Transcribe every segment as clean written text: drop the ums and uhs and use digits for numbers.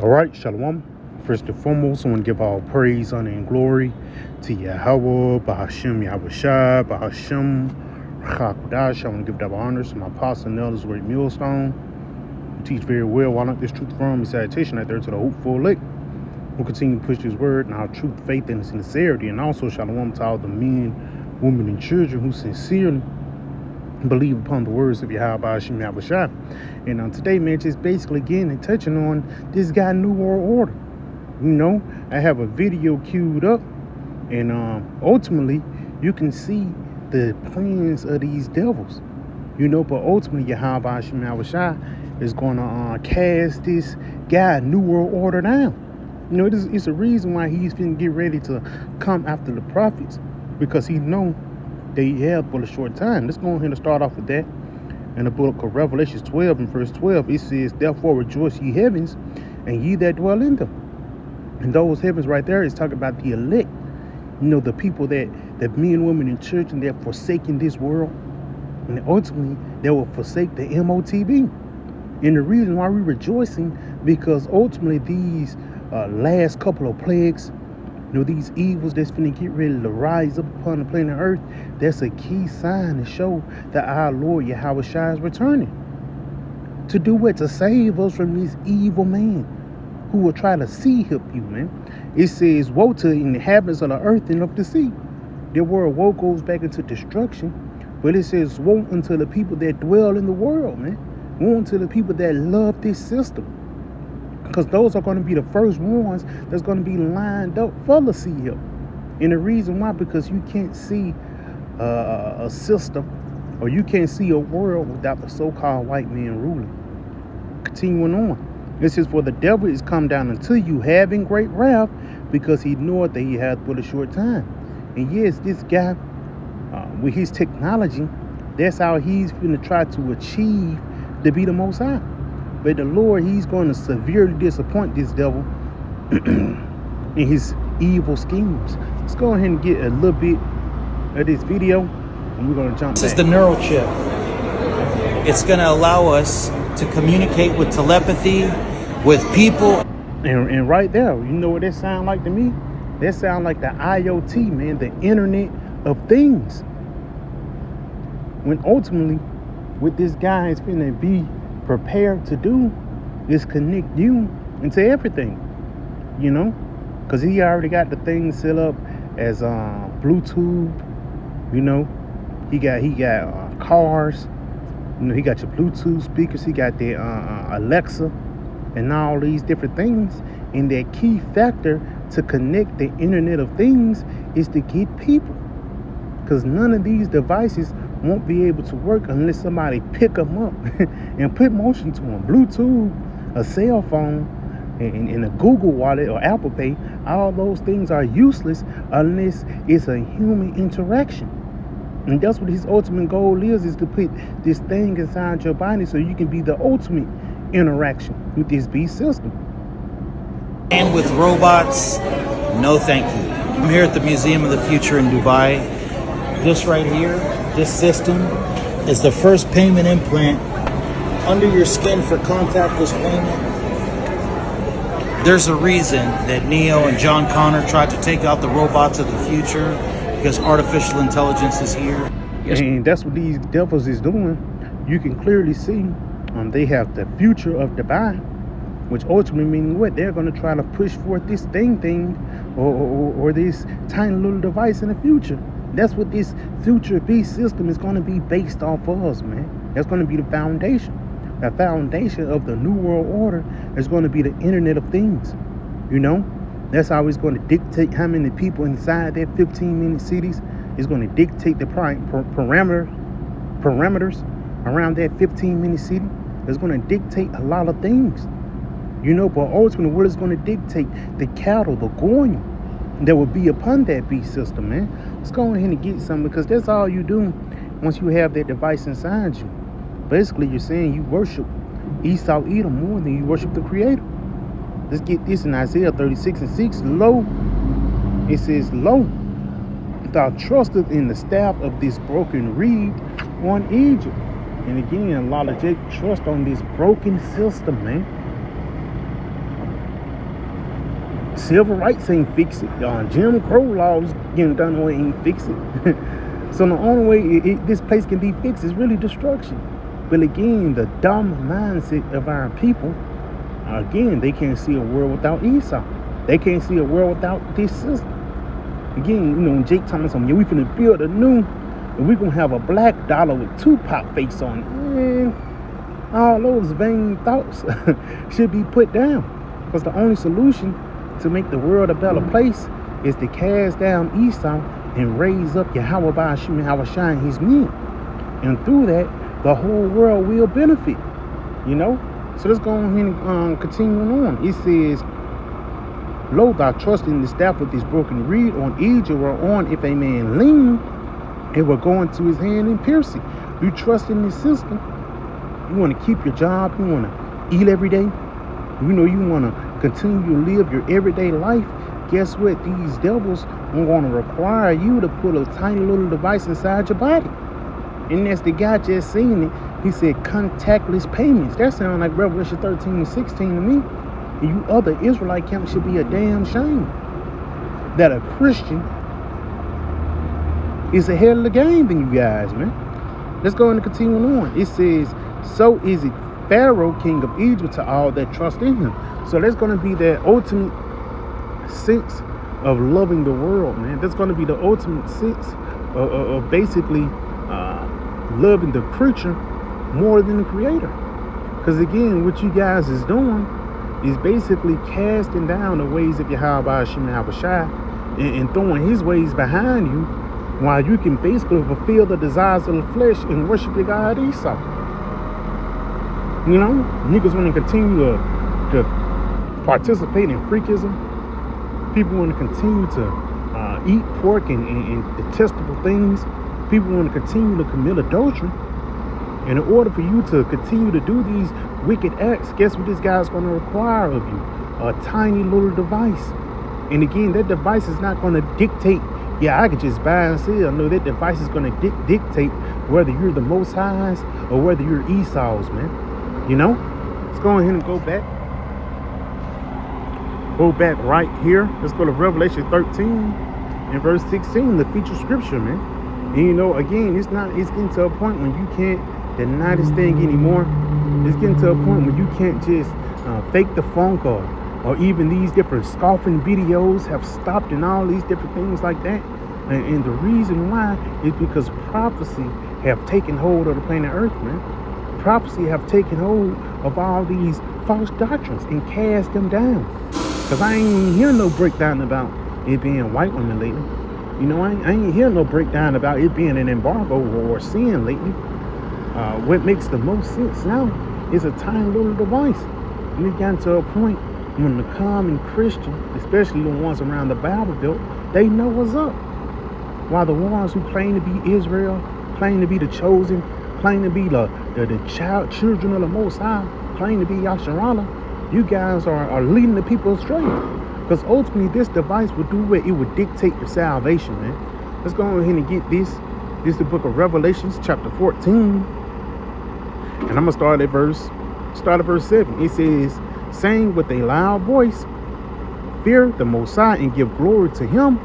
All right, Shalom. First and foremost, I want to give all praise, honor, and glory to Yahweh, Bahashem, Yahushua, Bahashem, Chakudash. I want to give double honors to my apostle and elders, great millstone, who teach very well. Why not this truth from me? Salutation out there to the hopeful elect. We'll continue to push this word and our truth, faith, and sincerity. And also, Shalom to all the men, women, and children who sincerely believe upon the words of Yahweh, Bahashem, Yahushua. And today, man, just basically again and touching on this guy, New World Order. You know, I have a video queued up, and ultimately, you can see the plans of these devils. You know, but ultimately, Yahweh, Bahashem, Yahushua is going to cast this guy, New World Order, down. You know, it's a reason why he's finna get ready to come after the prophets, because he know they have but a short time. Let's go ahead and start off with that. In the book of Revelation 12 and verse 12, it says, "Therefore rejoice ye heavens, and ye that dwell in them." And those heavens right there is talking about the elect. You know, the people that men, women, and children that forsaken this world. And ultimately, they will forsake the Motb. And the reason why we're rejoicing, because ultimately these last couple of plagues, you know, these evils that's finna get ready to rise up upon the planet Earth, that's a key sign to show that our Lord Yahweh Shai is returning. To do what? To save us from this evil man who will try to sea hip you, man. It says, "Woe to the inhabitants of the earth and of the sea." The word woe goes back into destruction, but it says, "Woe unto the people that dwell in the world," man. Woe unto the people that love this system. Because those are going to be the first ones that's going to be lined up for the sea hip. And the reason why, because you can't see a system, or you can't see a world without the so-called white man ruling. Continuing on, it says, "For the devil is come down unto you, having great wrath, because he knoweth that he hath but a short time." And yes, this guy, with his technology, that's how he's going to try to achieve to be the Most High. But the Lord, he's going to severely disappoint this devil in his evil schemes. Let's go ahead and get a little bit of this video, and we're going to jump back. This is the neural chip. It's going to allow us to communicate with telepathy, with people. And right there, you know what that sound like to me? That sound like the IoT, man, the Internet of Things. When ultimately, what this guy is going to be prepared to do is connect you into everything, you know, because he already got the thing set up as Bluetooth. You know, he got cars. You know, he got your Bluetooth speakers. He got the Alexa and all these different things. And that key factor to connect the Internet of Things is to get people, because none of these devices won't be able to work unless somebody pick them up and put motion to them. Bluetooth, a cell phone, and a Google Wallet or Apple Pay, all those things are useless unless it's a human interaction. And that's what his ultimate goal is to put this thing inside your body so you can be the ultimate interaction with this beast system. And with robots, no thank you. I'm here at the Museum of the Future in Dubai. This right here, this system is the first payment implant under your skin for contactless payment. There's a reason that Neo and John Connor tried to take out the robots of the future, because artificial intelligence is here. And that's what these devils is doing. You can clearly see they have the future of Dubai, which ultimately means what? They're going to try to push forth this thing or this tiny little device in the future. That's what this future beast system is going to be based off of us, man. That's going to be the foundation. The foundation of the New World Order is going to be the Internet of Things. You know, that's how it's going to dictate how many people inside that 15-minute cities. It's going to dictate the parameters around that 15-minute city. It's going to dictate a lot of things. You know, but ultimately, what is going to dictate the cattle, the goyim that will be upon that beast system, man. Let's go ahead and get some, because that's all you do once you have that device inside you. Basically, you're saying you worship Esau Edom more than you worship the Creator. Let's get this in Isaiah 36:6. Lo, it says, "Lo, thou trusteth in the staff of this broken reed on Egypt." And again, a lot of Jacob trust on this broken system, man. Civil rights ain't fix it. Jim Crow laws getting done away ain't fix it. So the only way this place can be fixed is really destruction. But again, the dumb mindset of our people, again, they can't see a world without Esau. They can't see a world without this system. Again, when Jake Thomas on, we finna build a new, and we gonna have a black dollar with Tupac face on it. Man, all those vain thoughts should be put down. Because the only solution to make the world a better place is to cast down Esau and raise up Yahweh Ba'ashim Yahweh and his men. And through that, the whole world will benefit. So let's go on here and continue on. It says, lo, thou trust in the staff with this broken reed on Egypt or on if a man lean, it will go into his hand and pierce it. You trust in this system. You want to keep your job. You want to eat every day. You want to continue to live your everyday life. Guess what? These devils are going to require you to put a tiny little device inside your body. And that's the guy just seen it. He said contactless payments. That sounds like Revelation 13 and 16 to me. And you other Israelite camps should be a damn shame that a Christian is ahead of the game than you guys, man. Let's go and continue on. It says, so is it Pharaoh, king of Egypt, to all that trust in him. So that's going to be that ultimate sense of loving the world, man. That's going to be the ultimate sense of basically loving the creature more than the creator. Because again, what you guys is doing is basically casting down the ways of Yahweh Ba'ashim Yahweh and throwing his ways behind you, while you can basically fulfill the desires of the flesh and worship your God Esau. Niggas want to continue to participate in freakism. People want to continue to eat pork and detestable things. People want to continue to commit adultery. And in order for you to continue to do these wicked acts, guess what this guy's going to require of you? A tiny little device. And again, that device is not going to dictate, I could just buy and sell. No, that device is going to dictate whether you're the Most High's or whether you're Esau's, man. Let's go ahead and go back. Go back right here. Let's go to Revelation 13 and verse 16, the feature scripture, man. And again, it's getting to a point when you can't deny this thing anymore. It's getting to a point when you can't just fake the funk or even these different scoffing videos have stopped and all these different things like that. And the reason why is because prophecy have taken hold of the planet Earth, man. Prophecy have taken hold of all these false doctrines and cast them down. Because I ain't even hear no breakdown about it being white women lately. I ain't hear no breakdown about it being an embargo or sin lately. What makes the most sense now is a tiny little device. And it got to a point when the common Christian, especially the ones around the Bible Belt, they know what's up. While the ones who claim to be Israel, claim to be the chosen, claim to be the children of the Most High, claim to be Yasharala, you guys are leading the people astray. Because ultimately, this device would do what it would dictate your salvation, man. Let's go ahead and get this. This is the book of Revelations, chapter 14. And I'm going to start at verse 7. It says, saying with a loud voice, fear the Most High and give glory to him,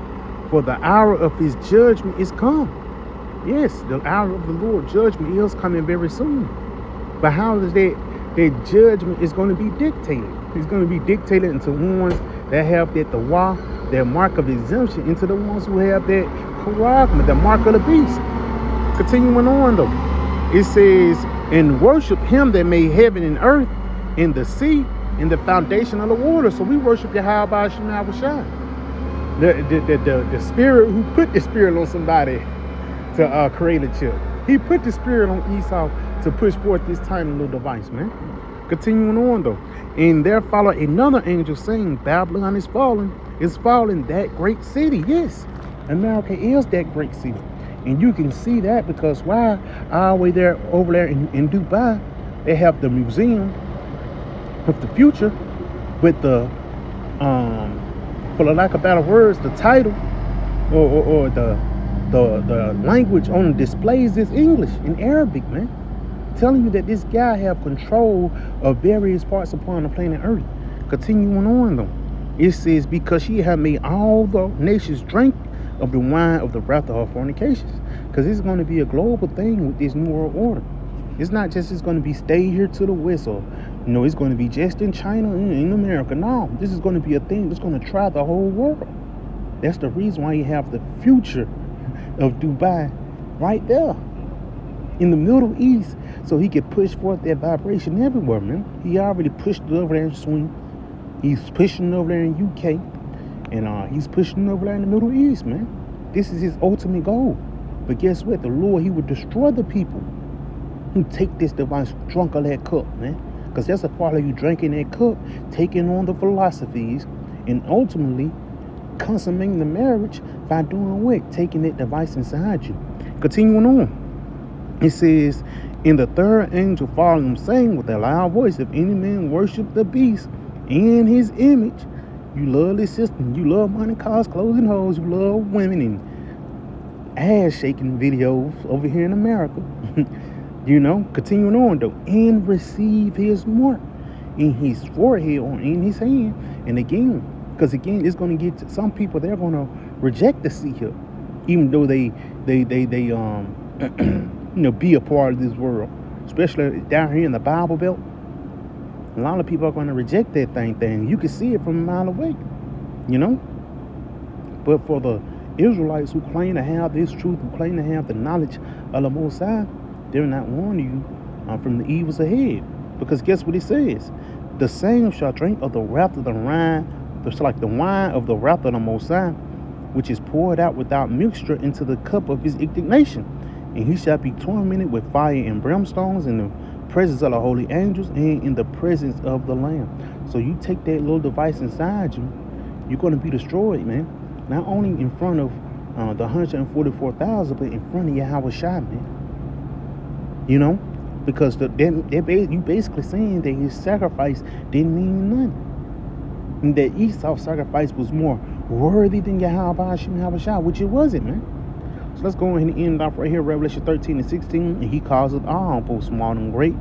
for the hour of his judgment is come. Yes, the hour of the Lord's judgment is coming very soon. But how is that judgment is going to be dictated? It's going to be dictated into ones that have that tawah, that mark of exemption, into the ones who have that charagma, the mark of the beast. Continuing on though, it says, and worship him that made heaven and earth and the sea and the foundation of the water. So we worship Yahweh Ba'ashim Yahweh. The spirit who put the spirit on somebody to create a chip. He put the spirit on Esau to push forth this tiny little device, man. Continuing on though, and there followed another angel saying, Babylon is fallen, that great city. Yes, America is that great city. And you can see that because why? All the way there, over there in Dubai, they have the museum of the future with the, for the lack of better words, the title or the language on the displays is English and Arabic, man. Telling you that this guy have control of various parts upon the planet Earth. Continuing on though, It says, because she had made all the nations drink of the wine of the wrath of her fornications. Because it's going to be a global thing with this new world order. It's not just it's going to be stay here to the west, or it's going to be just in China and in America. No, this is going to be a thing that's going to try the whole world. That's the reason why you have the future of Dubai right there in the Middle East, so he can push forth that vibration everywhere, man. He already pushed it over there in Sweden. He's pushing over there in UK, and he's pushing over there in the Middle East, man. This is his ultimate goal. But guess what? The Lord, he would destroy the people who take this device drunk of that cup, man. Because that's a part of you drinking that cup, taking on the philosophies, and ultimately consummating the marriage by doing what? Taking that device inside you. Continuing on, it says, in the third angel following him, saying with a loud voice, if any man worship the beast in his image, you love this system, you love money, cars, clothes, and hoes, you love women and ass shaking videos over here in America. Continuing on though, and receive his mark in his forehead or in his hand. And again, because again, it's going to get to some people, they're going to reject the seeker, even though they be a part of this world, especially down here in the Bible Belt. A lot of people are going to reject that thing. You can see it from a mile away, But for the Israelites who claim to have this truth, who claim to have the knowledge of the Most High, they're not warning you from the evils ahead. Because guess what it says? The same shall drink of the wrath of the wine, like the wine of the wrath of the Most High, which is poured out without mixture into the cup of his indignation. And he shall be tormented with fire and brimstones in the presence of the holy angels and in the presence of the Lamb. So you take that little device inside you, you're going to be destroyed, man. Not only in front of the 144,000, but in front of Yahweh Shai, man. Because you basically saying that his sacrifice didn't mean nothing. And that Esau's sacrifice was more worthy than Yahweh Shai, which it wasn't, man. So let's go ahead and end off right here, Revelation 13 and 16. And he calls us all, both small and great,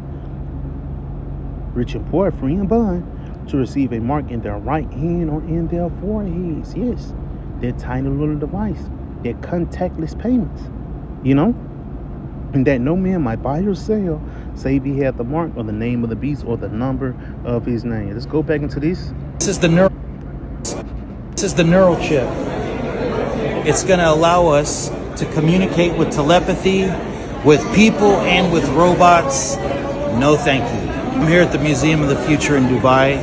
rich and poor, free and bond, to receive a mark in their right hand or in their foreheads. Yes, that tiny little device, that contactless payments, and that no man might buy or sell, save he had the mark or the name of the beast or the number of his name. Let's go back into this. This is the neural chip. It's going to allow us to communicate with telepathy, with people, and with robots. No thank you. I'm here at the Museum of the Future in Dubai.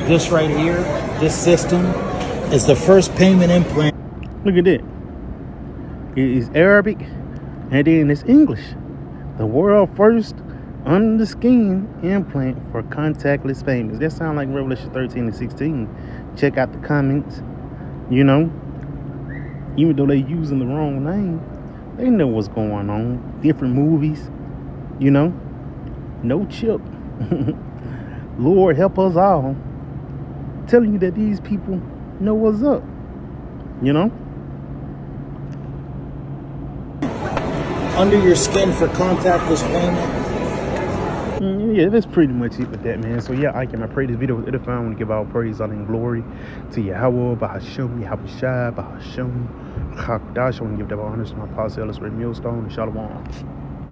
This right here, this system, is the first payment implant. Look at that. It is Arabic, and then it's English. The world first under the skin implant for contactless payments. That sounds like Revelation 13 and 16. Check out the comments. Even though they're using the wrong name, they know what's going on. Different movies, no chip. Lord help us all. Telling you that these people know what's up, Under your skin for contactless payment. Yeah, that's pretty much it with that, man. So yeah, I pray this video was edifying. I want to give all praise, honor, and glory to Yahweh, Bahasham, Yahweh Shai, Bahasham, Chakdash. I want to give that honor to my apostle, Millstone, and Shalom.